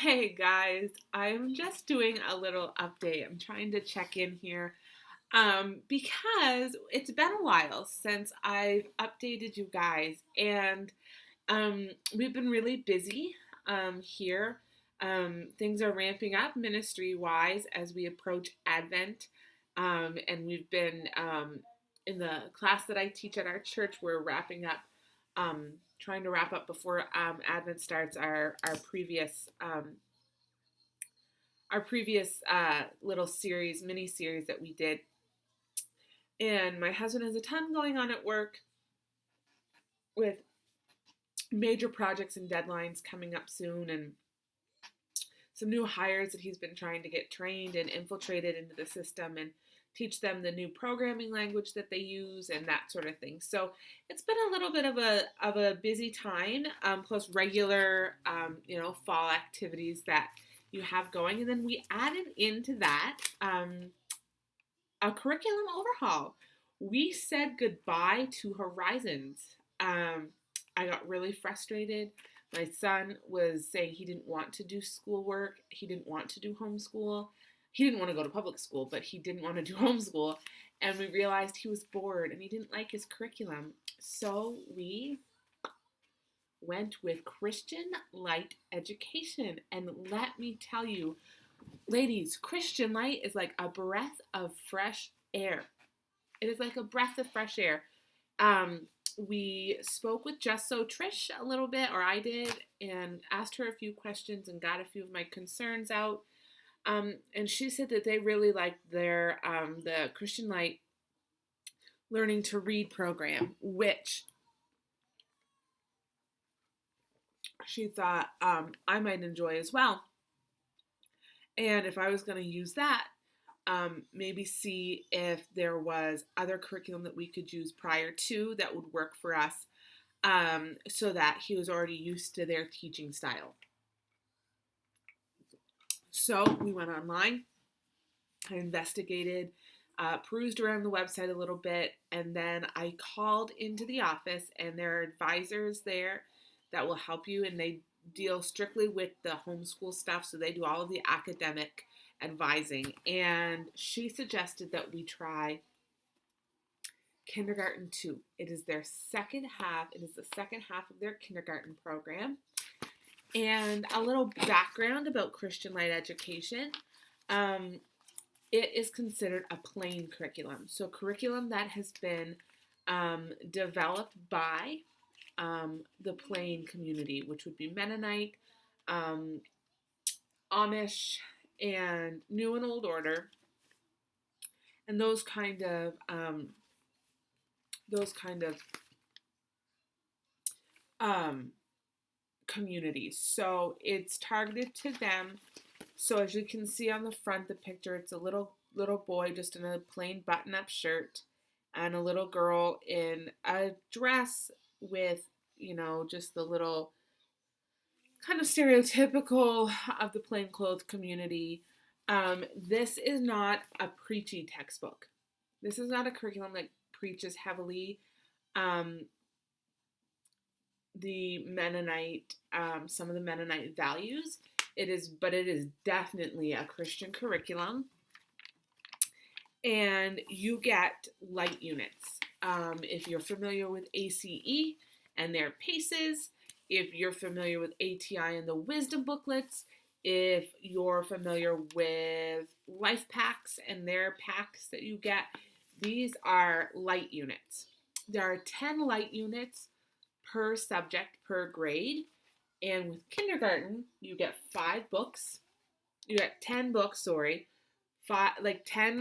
Hey guys, I'm just doing a little update. I'm trying to check in here because it's been a while since I've updated you guys, and we've been really busy here. Things are ramping up ministry wise as we approach Advent, and we've been in the class that I teach at our church. We're wrapping up trying to wrap up before Advent starts our previous little series, mini series that we did. And my husband has a ton going on at work with major projects and deadlines coming up soon, and some new hires that he's been trying to get trained and infiltrated into the system and teach them the new programming language that they use and that sort of thing. So it's been a little bit of a busy time, plus regular fall activities that you have going, and then we added into that a curriculum overhaul. We said goodbye to Horizons. I got really frustrated. My son was saying he didn't want to do schoolwork. He didn't want to do homeschool. He didn't want to go to public school, but he didn't want to do homeschool. And we realized he was bored and he didn't like his curriculum. So we went with Christian Light Education. And let me tell you, ladies, Christian Light is like a breath of fresh air. It is like a breath of fresh air. We spoke with Just So Trish a little bit, or I did, and asked her a few questions and got a few of my concerns out. And she said that they really liked their the Christian Light Learning to Read program, which she thought I might enjoy as well. And if I was going to use that, maybe see if there was other curriculum that we could use prior to that would work for us, so that he was already used to their teaching style. So we went online, I investigated, perused around the website a little bit, and then I called into the office, and there are advisors there that will help you, and they deal strictly with the homeschool stuff, so they do all of the academic advising. And she suggested that we try Kindergarten 2. It is their second half. It is the second half of their kindergarten program. And a little background about Christian Light Education. It is considered a plain curriculum. So curriculum that has been developed by the plain community, which would be Mennonite, Amish, and New and Old Order, and those kind of communities. So it's targeted to them. So as you can see on the front, the picture, it's a little boy just in a plain button-up shirt, and a little girl in a dress with, just the little kind of stereotypical of the plainclothes community. This is not a preachy textbook. This is not a curriculum that preaches heavily the Mennonite, some of the Mennonite values. But it is definitely a Christian curriculum. And you get light units. If you're familiar with ACE and their PACEs, if you're familiar with ATI and the wisdom booklets, if you're familiar with life packs and their packs that you get, these are light units. There are 10 light units per subject per grade. And with kindergarten, you get 5 books. You get 10 books, 10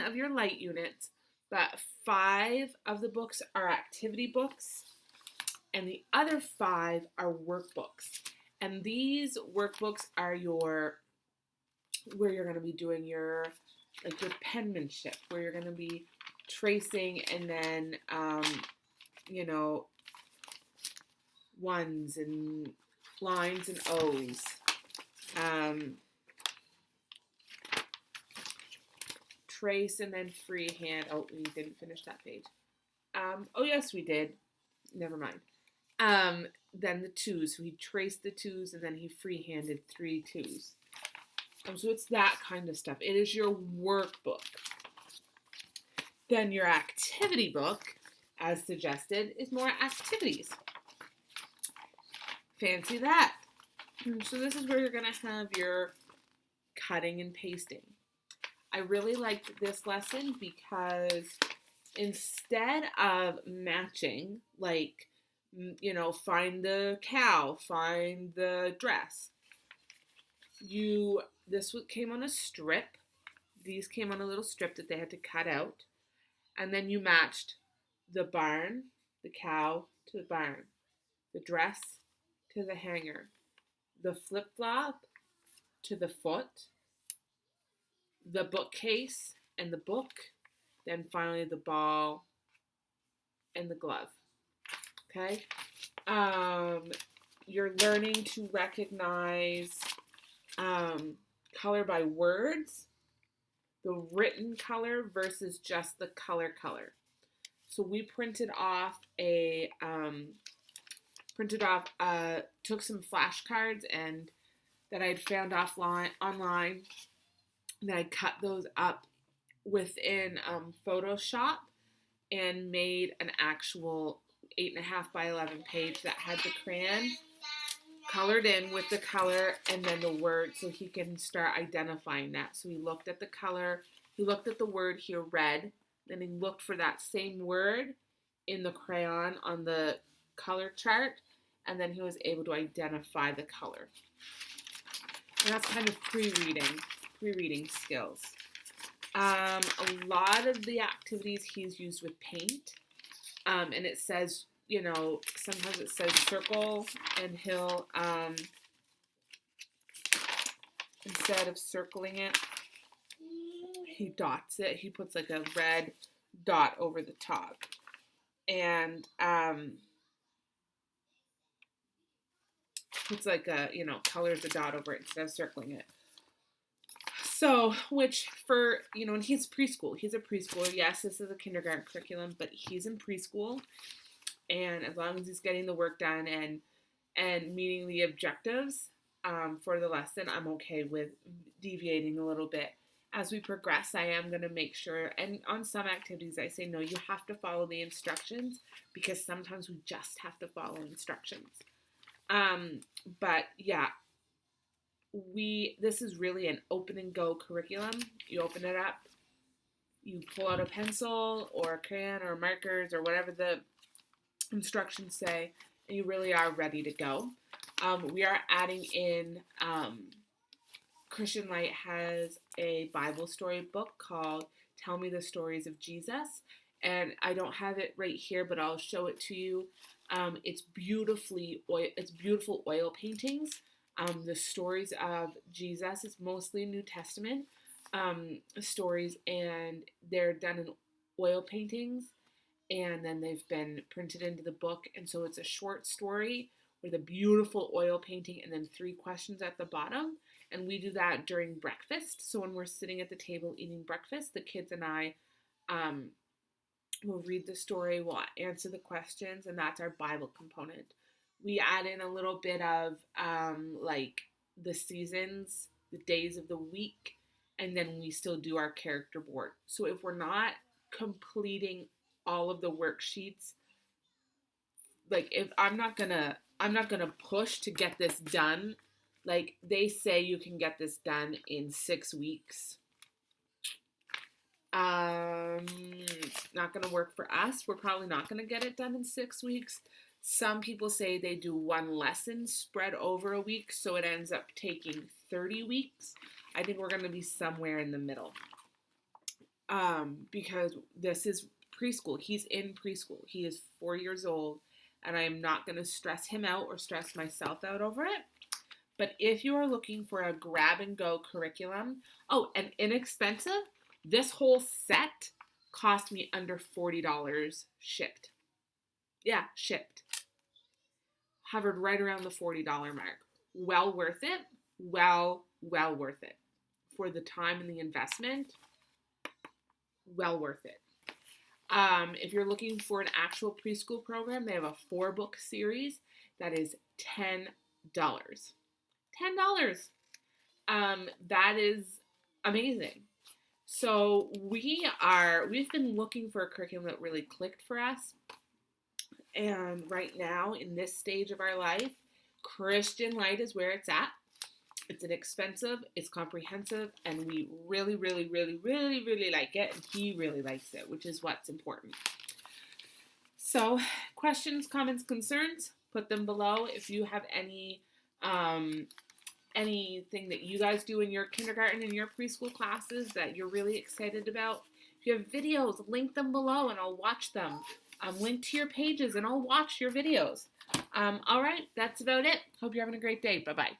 of your light units, but 5 of the books are activity books, and the other 5 are workbooks. And these workbooks are where you're going to be doing your penmanship, where you're going to be tracing, and then ones and lines and O's. Trace and then freehand. Oh, we didn't finish that page. Oh, yes, we did. Never mind. Then the twos. So he traced the twos and then he freehanded 3 twos. So it's that kind of stuff. It is your workbook. Then your activity book, as suggested, is more activities. Fancy that. So this is where you're going to have your cutting and pasting. I really liked this lesson because instead of matching, like, you know, find the cow, find the dress, this came on a strip. These came on a little strip that they had to cut out. And then you matched the barn, the cow to the barn, the dress to the hanger, the flip-flop to the foot, the bookcase and the book, then finally the ball and the glove. Okay? You're learning to recognize color by words, the written color versus just the color. So we took some flashcards and that I'd found online, and I cut those up within Photoshop and made an actual 8.5 by 11 page that had the crayon colored in with the color and then the word, so he can start identifying that. So he looked at the color, he looked at the word he read, then he looked for that same word in the crayon on the color chart, and then he was able to identify the color. And that's kind of pre-reading skills. A lot of the activities he's used with paint, and it says, you know, sometimes it says circle, and he'll, instead of circling it, he dots it. He puts like a red dot over the top. And, puts like a, you know, colors a dot over it instead of circling it. So, which for, you know, and he's preschool. He's a preschooler. Yes, this is a kindergarten curriculum, but he's in preschool. And as long as he's getting the work done and meeting the objectives for the lesson, I'm okay with deviating a little bit. As we progress, I am going to make sure, and on some activities I say, no, you have to follow the instructions, because sometimes we just have to follow instructions. But yeah, this is really an open and go curriculum. You open it up, you pull out a pencil or a crayon or markers or whatever the instructions say, and you really are ready to go. We are adding in, Christian Light has a Bible story book called Tell Me the Stories of Jesus, and I don't have it right here, but I'll show it to you. It's beautiful oil paintings. The stories of Jesus is mostly New Testament stories, and they're done in oil paintings, and then they've been printed into the book. And so it's a short story with a beautiful oil painting and then 3 questions at the bottom. And we do that during breakfast. So when we're sitting at the table eating breakfast, the kids and I will read the story, we'll answer the questions, and that's our Bible component. We add in a little bit of like the seasons, the days of the week, and then we still do our character board. So if we're not completing all of the worksheets, like if I'm not gonna push to get this done. Like they say you can get this done in 6 weeks. It's not gonna work for us. We're probably not gonna get it done in 6 weeks. Some people say they do 1 lesson spread over a week, so it ends up taking 30 weeks. I think we're gonna be somewhere in the middle. Because this is preschool. He's in preschool. He is 4 years old, and I am not gonna stress him out or stress myself out over it. But if you are looking for a grab-and-go curriculum, and inexpensive, this whole set cost me under $40 shipped. Yeah, shipped. Hovered right around the $40 mark. Well worth it. Well worth it. For the time and the investment, well worth it. If you're looking for an actual preschool program, they have a 4-book series that is $10. $10. That is amazing. So we've been looking for a curriculum that really clicked for us. And right now, in this stage of our life, Christian Light is where it's at. It's inexpensive, it's comprehensive, and we really, really, really, really, really like it, and he really likes it, which is what's important. So, questions, comments, concerns, put them below. If you have anything that you guys do in your kindergarten and your preschool classes that you're really excited about, if you have videos, link them below and I'll watch them. Link to your pages and I'll watch your videos. All right, that's about it. Hope you're having a great day. Bye-bye.